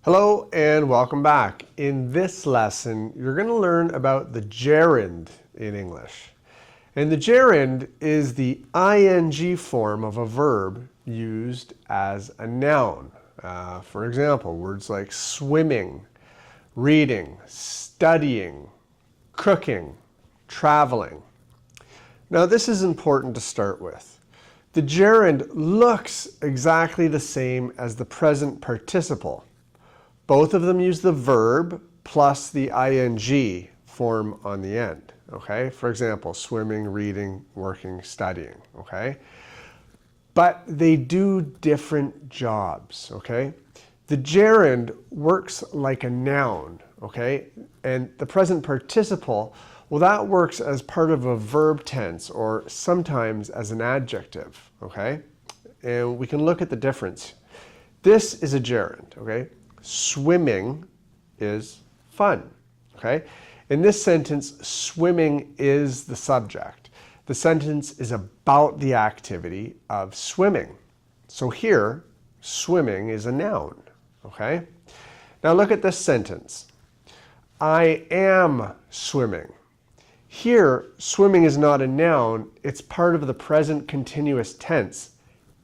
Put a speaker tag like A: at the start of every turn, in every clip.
A: Hello and welcome back. In this lesson, you're going to learn about the gerund in English. And the gerund is the ing form of a verb used as a noun. For example, words like swimming, reading, studying, cooking, traveling. Now this is important to start with. The gerund looks exactly the same as the present participle. Both of them use the verb plus the ing form on the end, okay? For example, swimming, reading, working, studying, okay? But they do different jobs, okay? The gerund works like a noun, okay? And the present participle, well, that works as part of a verb tense or sometimes as an adjective, okay? And we can look at the difference. This is a gerund, okay? Swimming is fun, okay? In this sentence, swimming is the subject. The sentence is about the activity of swimming. So here, swimming is a noun, okay? Now look at this sentence. I am swimming. Here, swimming is not a noun. It's part of the present continuous tense.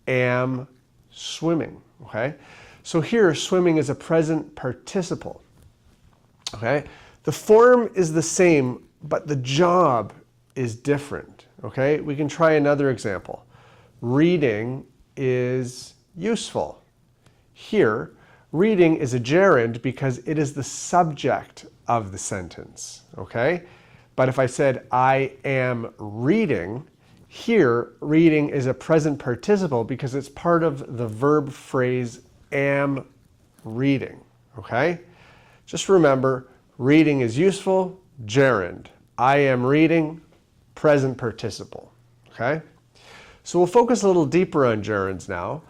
A: Am swimming, okay? So here, swimming is a present participle, okay? The form is the same, but the job is different, okay? We can try another example. Reading is useful. Here, reading is a gerund because it is the subject of the sentence, okay? But if I said, I am reading, here, reading is a present participle because it's part of the verb phrase am reading, okay? Just remember, reading is useful, gerund. I am reading, present participle, okay? So we'll focus a little deeper on gerunds now.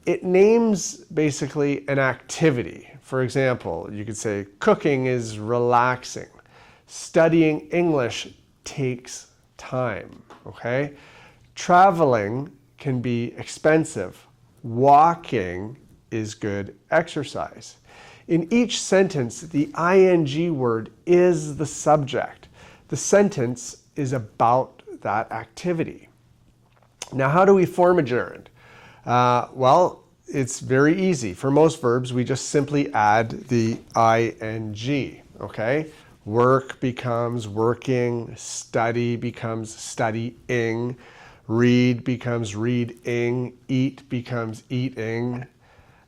A: It names basically an activity. For example, you could say cooking is relaxing. Studying English takes time, okay? Traveling can be expensive. Walking is good exercise. In each sentence, the ing word is the subject. The sentence is about that activity. Now, how do we form a gerund? Well, it's very easy. For most verbs, we just simply add the ing, okay? Work becomes working, study becomes studying, read becomes reading, eat becomes eating,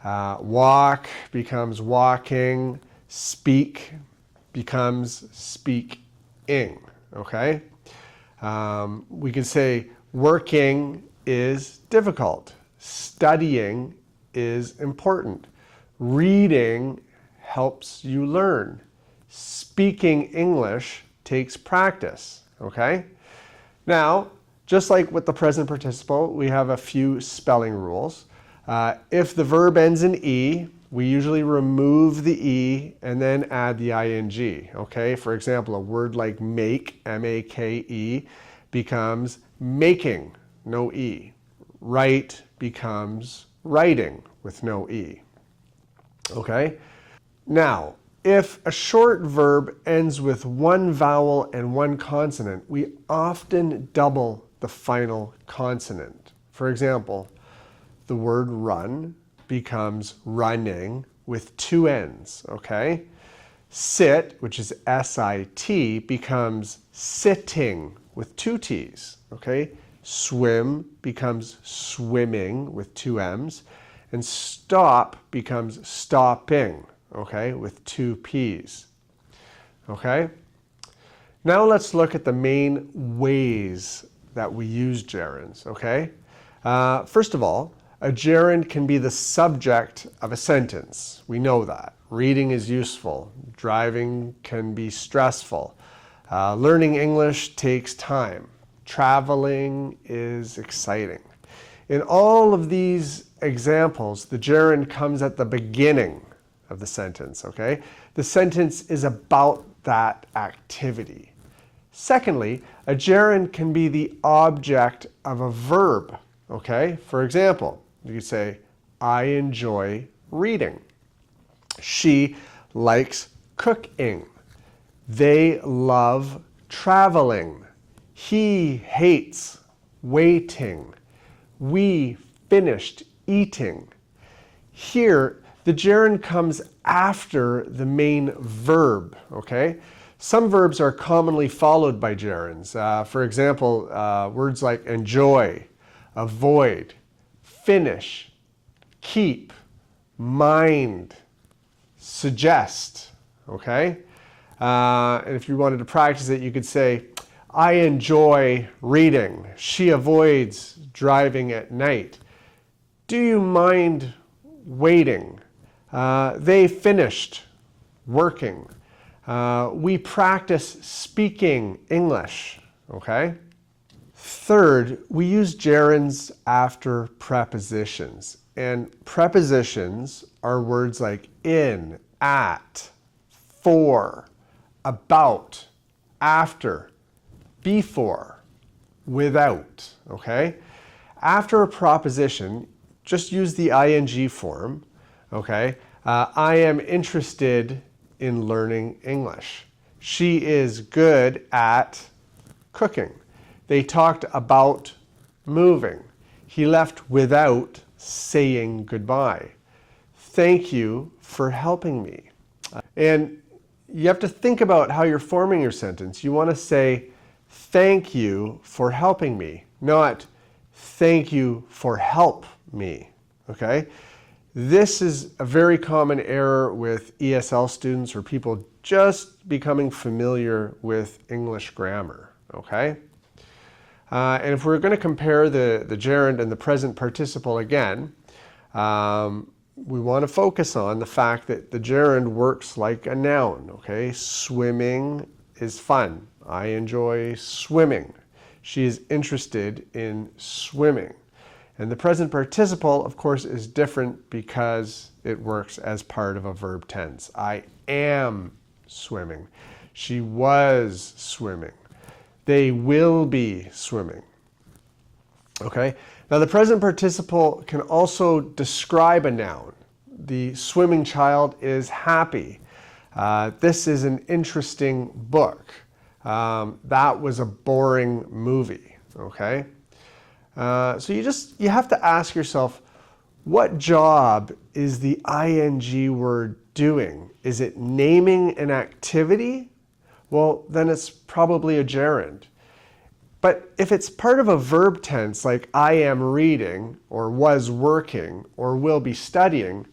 A: walk becomes walking, speak becomes speaking, okay? We can say working is difficult, studying is important, reading helps you learn, speaking English takes practice, okay? Now, just like with the present participle, we have a few spelling rules. If the verb ends in E, we usually remove the E and then add the ing, okay? For example, a word like make, M-A-K-E, becomes making, no E. Write becomes writing with no E, okay? Now, if a short verb ends with one vowel and one consonant, we often double the final consonant. For example, the word run becomes running with two N's, okay? Sit, which is S-I-T, becomes sitting with two T's, okay? Swim becomes swimming with two M's, and stop becomes stopping, okay, with two P's, okay? Now let's look at the main ways that we use gerunds, okay? First of all, a gerund can be the subject of a sentence. We know that. Reading is useful. Driving can be stressful. Learning English takes time. Traveling is exciting. In all of these examples, the gerund comes at the beginning of the sentence, okay? The sentence is about that activity. Secondly, a gerund can be the object of a verb, okay? For example, you could say, I enjoy reading. She likes cooking. They love traveling. He hates waiting. We finished eating. Here, the gerund comes after the main verb, okay? Some verbs are commonly followed by gerunds. For example, words like enjoy, avoid, finish, keep, mind, suggest, okay? And if you wanted to practice it, you could say, I enjoy reading. She avoids driving at night. Do you mind waiting? They finished working. We practice speaking English, okay? Third, we use gerunds after prepositions. And prepositions are words like in, at, for, about, after, before, without, okay? After a proposition, just use the ing form, okay? I am interested in learning English. She is good at cooking. They talked about moving. He left without saying goodbye. Thank you for helping me. And you have to think about how you're forming your sentence. You want to say, thank you for helping me, not thank you for help me, okay? This is a very common error with ESL students or people just becoming familiar with English grammar, okay? And if we're going to compare the gerund and the present participle again, we want to focus on the fact that the gerund works like a noun, okay? Swimming is fun. I enjoy swimming. She is interested in swimming. And the present participle, of course, is different because it works as part of a verb tense. I am swimming. She was swimming. They will be swimming. Okay? Now, the present participle can also describe a noun. The swimming child is happy. This is an interesting book. That was a boring movie. Okay? So you have to ask yourself, what job is the ing word doing? Is it naming an activity? Well, then it's probably a gerund. But if it's part of a verb tense, like I am reading, or was working, or will be studying,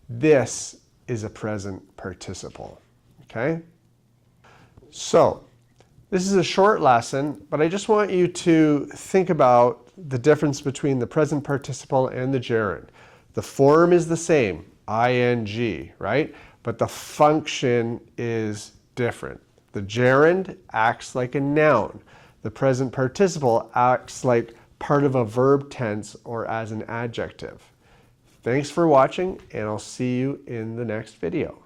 A: this is a present participle, okay? So, this is a short lesson, but I just want you to think about the difference between the present participle and the gerund. The form is the same, ing, right? But the function is different. The gerund acts like a noun. The present participle acts like part of a verb tense or as an adjective. Thanks for watching, and I'll see you in the next video.